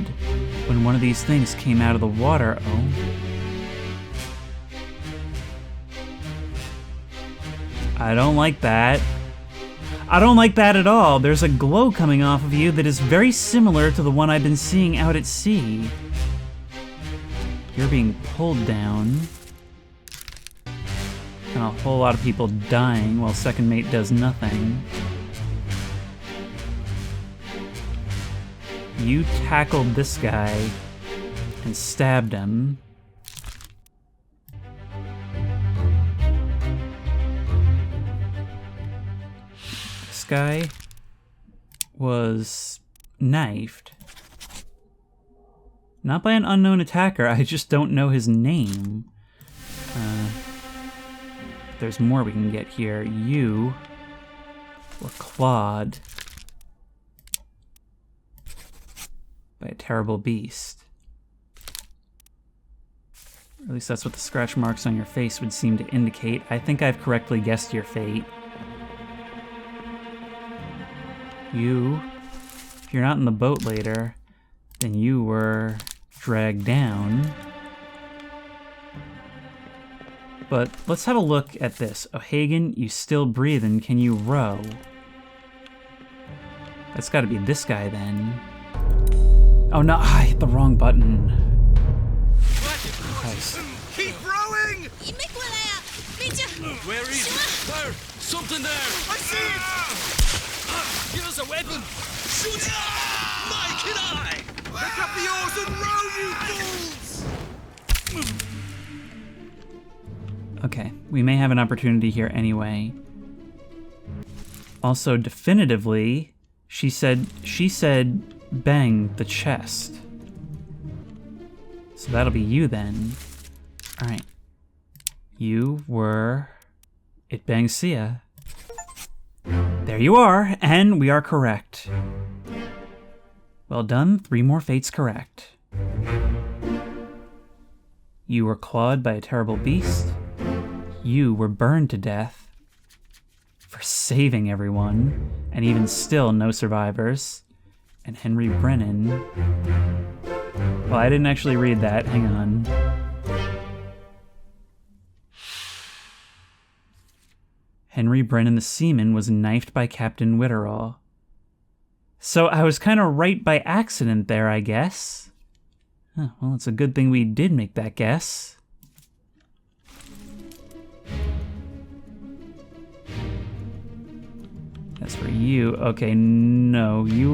when one of these things came out of the water. Oh. I don't like that. I don't like that at all. There's a glow coming off of you that is very similar to the one I've been seeing out at sea. You're being pulled down. And a whole lot of people dying while second mate does nothing. You tackled this guy and stabbed him. This guy was knifed. Not by an unknown attacker, I just don't know his name. There's more we can get here. You were clawed by a terrible beast. Or at least that's what the scratch marks on your face would seem to indicate. I think I've correctly guessed your fate. You, if you're not in the boat later, then you were dragged down. But let's have a look at this. O'Hagan, you still breathing. Can you row? That's gotta be this guy then. Oh no, I hit the wrong button. Christ. Keep rowing! Where is it? There! Something there! I see it! Give us a weapon! Shoot! My kid eye! Pick up the oars and row, you fools! Okay, we may have an opportunity here anyway. Also, definitively, she said, bang the chest. So that'll be you then. All right. You were It Bangs Sia. There you are, and we are correct. Well done, 3 more fates correct. You were clawed by a terrible beast. You were burned to death for saving everyone, and even still no survivors. And Henry Brennan... Well, I didn't actually read that. Hang on. Henry Brennan the seaman was knifed by Captain Witterall. So I was kind of right by accident there, I guess. Huh, well, it's a good thing we did make that guess. As for you, okay, no, you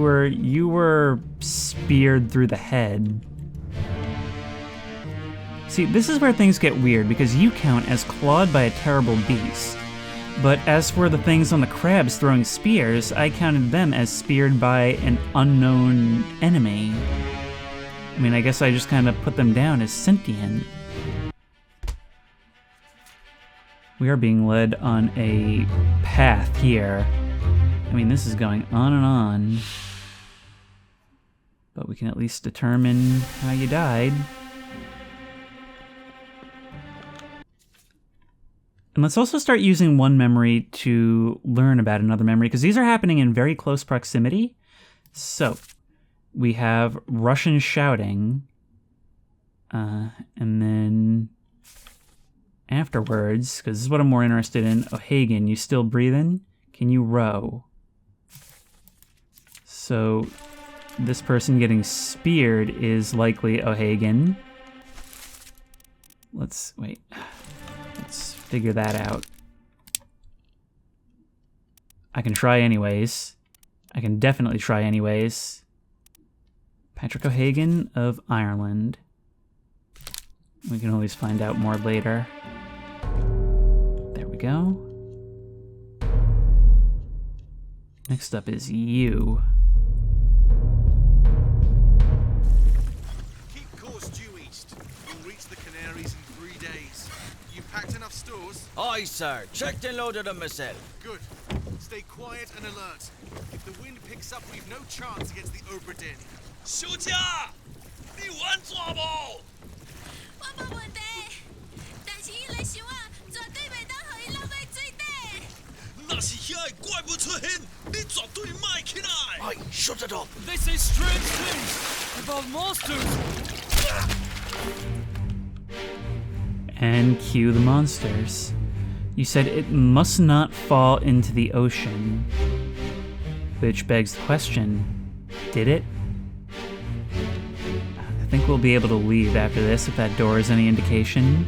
were speared through the head. See, this is where things get weird, because you count as clawed by a terrible beast. But as for the things on the crabs throwing spears, I counted them as speared by an unknown enemy. I mean, I guess I just kind of put them down as sentient. We are being led on a path here. I mean, this is going on and on. But we can at least determine how you died. And let's also start using one memory to learn about another memory, because these are happening in very close proximity. So, we have Russian shouting, and then afterwards, because this is what I'm more interested in, O'Hagan, you still breathing? Can you row? So, this person getting speared is likely O'Hagan. Let's figure that out. I can try anyways. I can definitely try anyways. Patrick O'Hagan of Ireland. We can always find out more later. There we go. Next up is you. Keep course due east. You'll reach the Canaries in 3 days. You packed enough stores? Aye, sir. Checked and loaded them myself. Good. Stay quiet and alert. If the wind picks up, we've no chance against the Obra Dinn. 休假，你玩抓不？我冇问题，但是伊来想啊，绝对袂当互伊落在水底。那是遐个怪物出现，你绝对卖起来。Aye, shut it up. They say strange things about monsters. And cue the monsters. You said it must not fall into the ocean. Which begs the question, did it? I think we'll be able to leave after this if that door is any indication.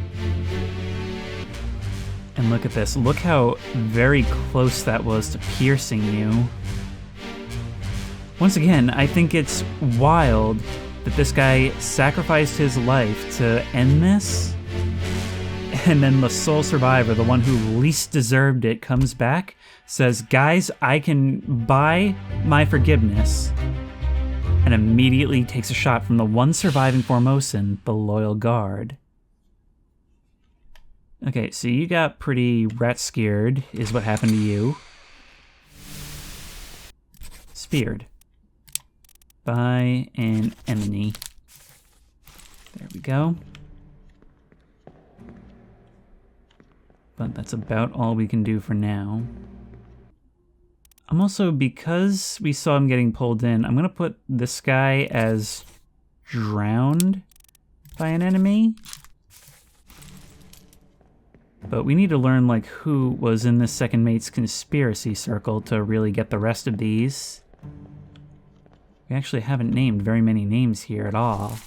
And look at this. Look how very close that was to piercing you. Once again, I think it's wild that this guy sacrificed his life to end this. And then the sole survivor, the one who least deserved it, comes back, says, guys, I can buy my forgiveness, and immediately takes a shot from the one surviving Formosan, the loyal guard. Okay, so you got pretty rat-scared, is what happened to you. Speared by an enemy. There we go. But that's about all we can do for now. I'm also, because we saw him getting pulled in, I'm gonna put this guy as drowned by an enemy. But we need to learn, like, who was in this second mate's conspiracy circle to really get the rest of these. We actually haven't named very many names here at all.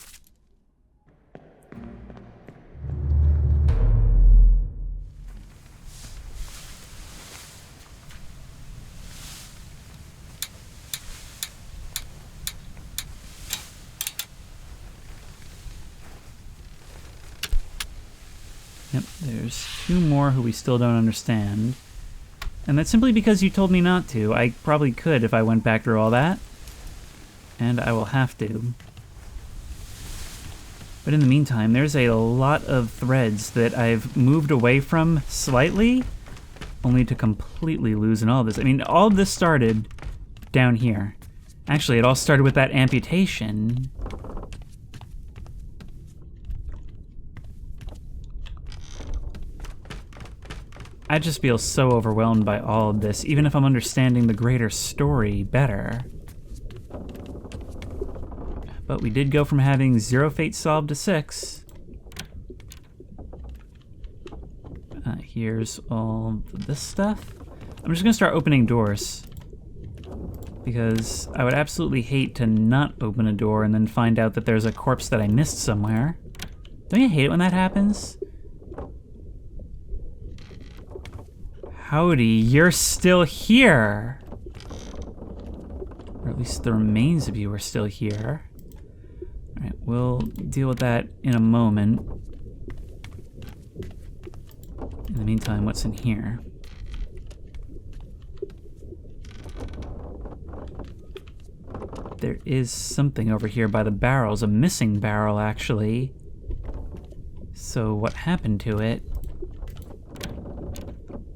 Yep, there's 2 more who we still don't understand. And that's simply because you told me not to. I probably could if I went back through all that. And I will have to. But in the meantime, there's a lot of threads that I've moved away from slightly, only to completely lose in all of this. I mean, all of this started down here. Actually, it all started with that amputation. I just feel so overwhelmed by all of this, even if I'm understanding the greater story better. But we did go from having 0 fate solved to 6. Here's all this stuff. I'm just gonna start opening doors, because I would absolutely hate to not open a door and then find out that there's a corpse that I missed somewhere. Don't you hate it when that happens? Howdy, you're still here! Or at least the remains of you are still here. Alright, we'll deal with that in a moment. In the meantime, what's in here? There is something over here by the barrels, a missing barrel, actually. So what happened to it?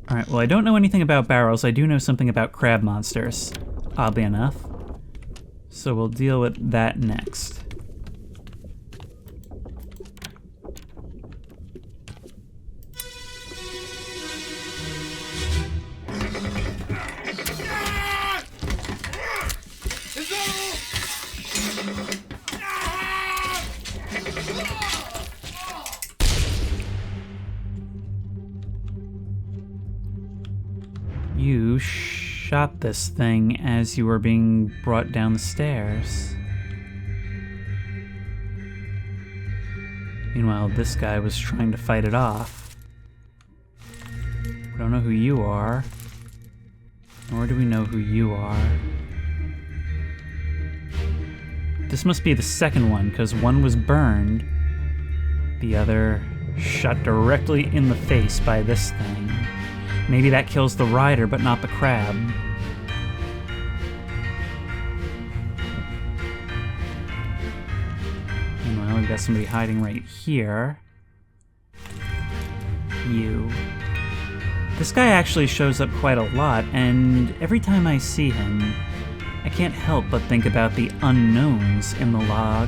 Alright, well, I don't know anything about barrels. I do know something about crab monsters, oddly enough. So we'll deal with that next. You shot this thing as you were being brought down the stairs. Meanwhile, this guy was trying to fight it off. We don't know who you are, nor do we know who you are. This must be the second one, because one was burned, the other shot directly in the face by this thing. Maybe that kills the rider, but not the crab. Meanwhile, we've got somebody hiding right here. You. This guy actually shows up quite a lot, and every time I see him, I can't help but think about the unknowns in the log.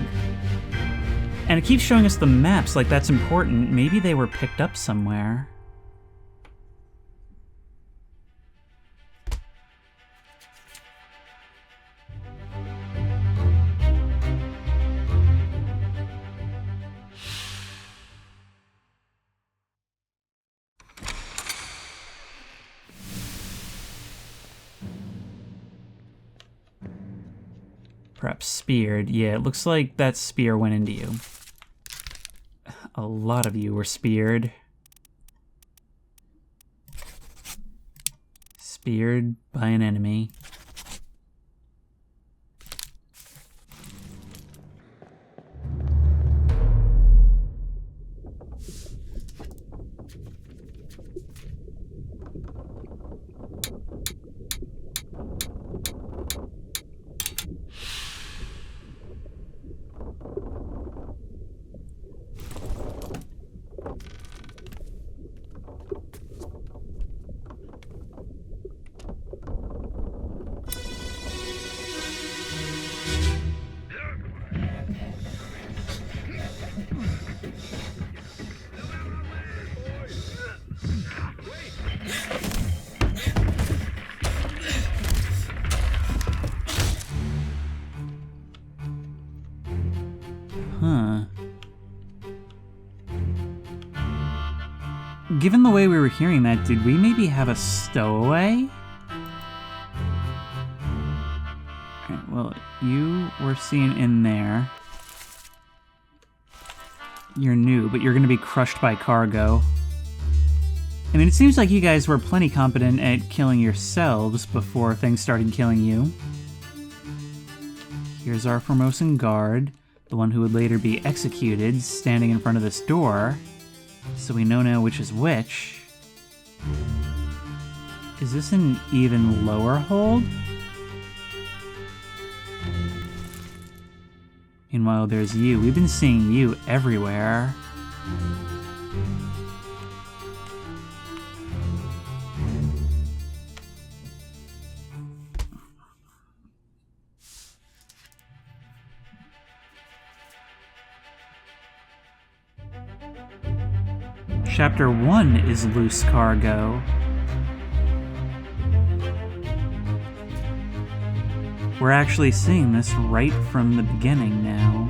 And it keeps showing us the maps like that's important. Maybe they were picked up somewhere. Perhaps speared. Yeah, it looks like that spear went into you. A lot of you were speared. Speared by an enemy. Huh. Given the way we were hearing that, did we maybe have a stowaway? Alright, well, you were seen in there. You're new, but you're gonna be crushed by cargo. I mean, it seems like you guys were plenty competent at killing yourselves before things started killing you. Here's our Formosan guard, the one who would later be executed, standing in front of this door. So we know now which is which. Is this an even lower hold? Meanwhile, there's you. We've been seeing you everywhere. Chapter 1 is loose cargo. We're actually seeing this right from the beginning now.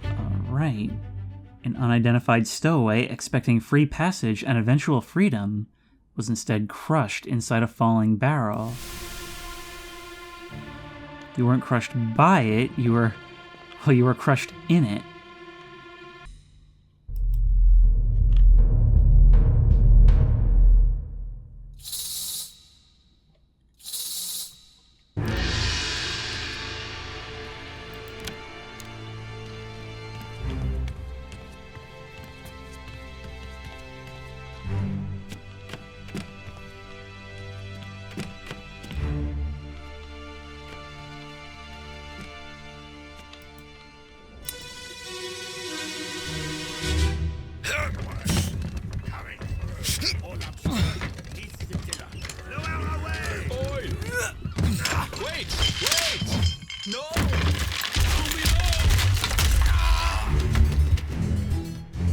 Alright. An unidentified stowaway expecting free passage and eventual freedom was instead crushed inside a falling barrel. You weren't crushed by it, you were crushed in it.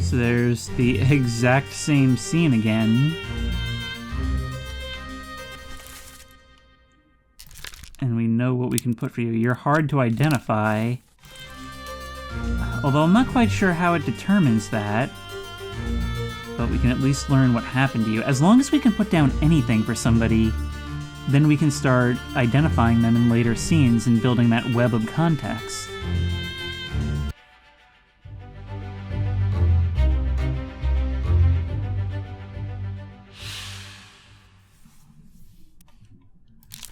So there's the exact same scene again. And we know what we can put for you. You're hard to identify. Although I'm not quite sure how it determines that. But we can at least learn what happened to you. As long as we can put down anything for somebody, then we can start identifying them in later scenes and building that web of context.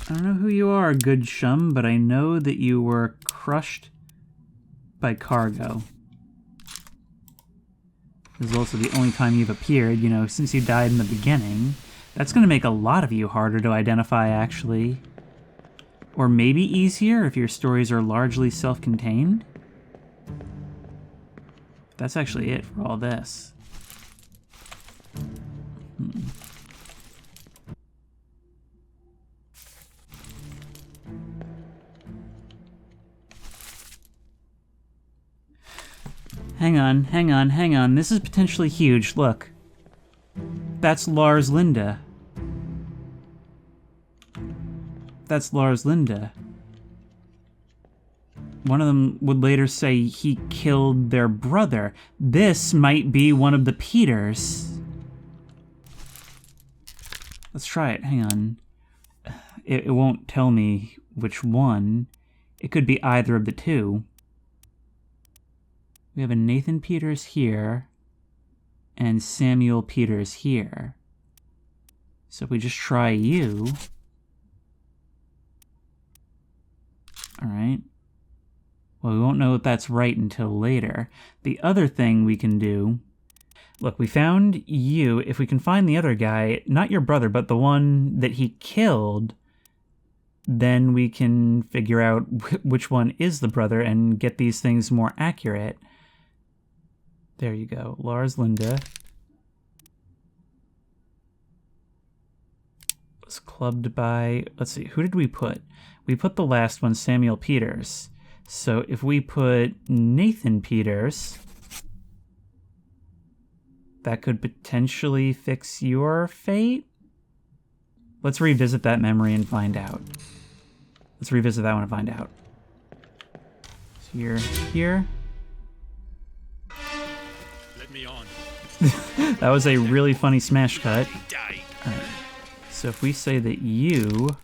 I don't know who you are, good chum, but I know that you were crushed by cargo. This is also the only time you've appeared, you know, since you died in the beginning. That's going to make a lot of you harder to identify, actually. Or maybe easier if your stories are largely self-contained. That's actually it for all this. Hang on. This is potentially huge. Look. That's Lars Linda. That's Lars Linda. One of them would later say he killed their brother. This might be one of the Peters. Let's try it. Hang on. It won't tell me which one. It could be either of the two. We have a Nathan Peters here and Samuel Peters here. So if we just try you. All right. Well, we won't know if that's right until later. The other thing we can do... Look, we found you. If we can find the other guy, not your brother, but the one that he killed, then we can figure out which one is the brother and get these things more accurate. There you go. Lars Linda was clubbed by... Let's see, who did we put? We put the last one, Samuel Peters. So if we put Nathan Peters, that could potentially fix your fate? Let's revisit that memory and find out. Let's revisit that one and find out. So you're here. Let me on. That was a really funny smash cut. Alright. So if we say that you're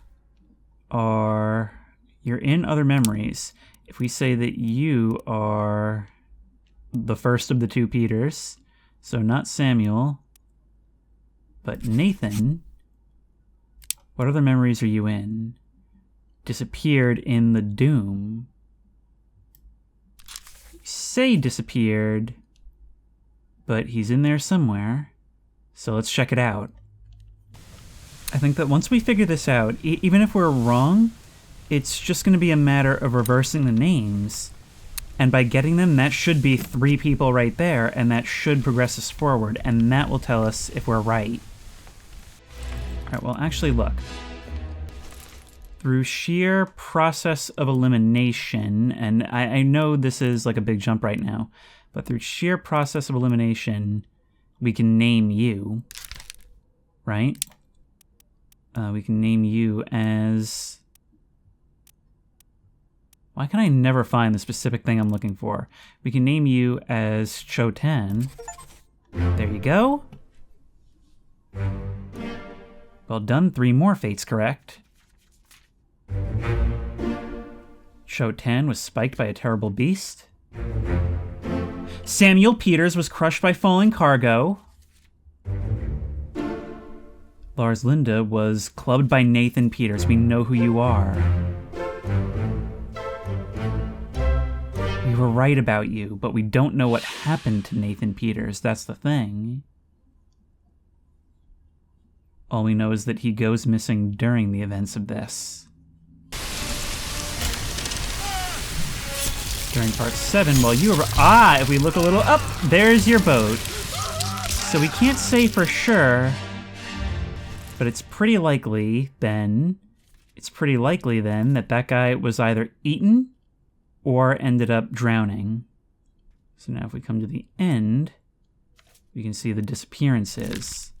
in other memories, if we say that you are the first of the two Peters, so not Samuel, but Nathan, what other memories are you in? Disappeared in the Doom. Say disappeared, but he's in there somewhere. So let's check it out. I think that once we figure this out, even if we're wrong, it's just going to be a matter of reversing the names. And by getting them, that should be 3 people right there, and that should progress us forward, and that will tell us if we're right. Alright, well, actually, look. Through sheer process of elimination, and I know this is like a big jump right now, but through sheer process of elimination, we can name you, right? We can name you as... Why can I never find the specific thing I'm looking for? We can name you as Cho-Tan. There you go. Well done, 3 more fates correct. Cho-Tan was spiked by a terrible beast. Samuel Peters was crushed by falling cargo. Lars Linda was clubbed by Nathan Peters. We know who you are. We were right about you, but we don't know what happened to Nathan Peters. That's the thing. All we know is that he goes missing during the events of this. During part 7, while you were... if we look a little up, there's your boat. So we can't say for sure, but it's pretty likely then that that guy was either eaten or ended up drowning. So now if we come to the end, we can see the disappearances.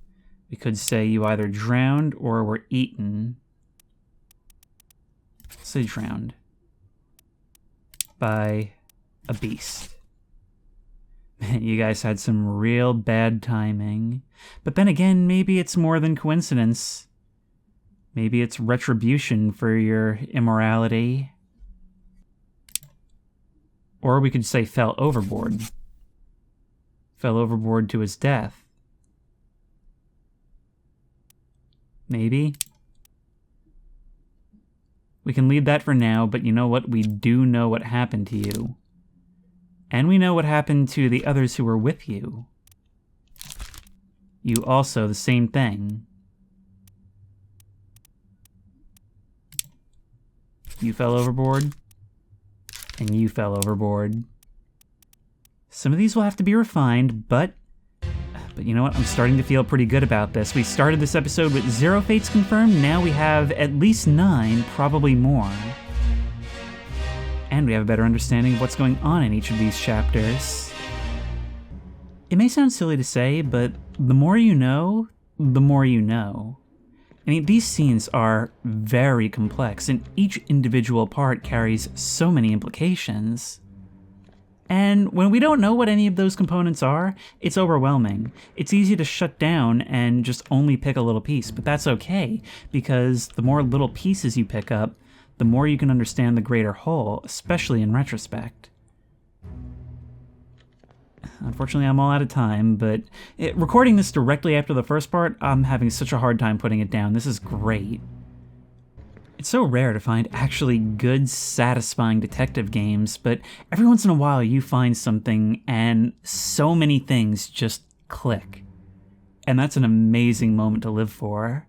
We could say you either drowned or were eaten. Let's say drowned. By a beast. You guys had some real bad timing. But then again, maybe it's more than coincidence. Maybe it's retribution for your immorality. Or we could say fell overboard. Fell overboard to his death. Maybe. We can leave that for now, but you know what? We do know what happened to you. And we know what happened to the others who were with you. You also, the same thing. You fell overboard. And you fell overboard. Some of these will have to be refined, but you know what? I'm starting to feel pretty good about this. We started this episode with 0 fates confirmed. Now we have at least 9, probably more. And we have a better understanding of what's going on in each of these chapters. It may sound silly to say, but the more you know, the more you know. I mean, these scenes are very complex, and each individual part carries so many implications. And when we don't know what any of those components are, it's overwhelming. It's easy to shut down and just only pick a little piece, but that's okay, because the more little pieces you pick up, the more you can understand the greater whole, especially in retrospect. Unfortunately, I'm all out of time, but recording this directly after the first part, I'm having such a hard time putting it down. This is great. It's so rare to find actually good, satisfying detective games, but every once in a while you find something and so many things just click. And that's an amazing moment to live for.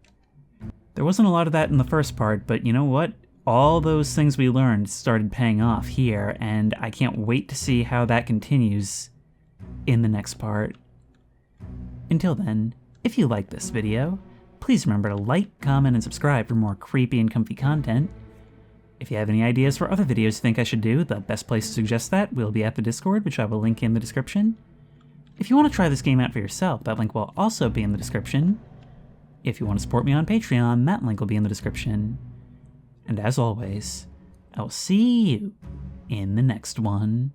There wasn't a lot of that in the first part, but you know what? All those things we learned started paying off here, and I can't wait to see how that continues in the next part. Until then, if you like this video, please remember to like, comment, and subscribe for more creepy and comfy content. If you have any ideas for other videos you think I should do, the best place to suggest that will be at the Discord, which I will link in the description. If you want to try this game out for yourself, that link will also be in the description. If you want to support me on Patreon, that link will be in the description. And as always, I will see you in the next one.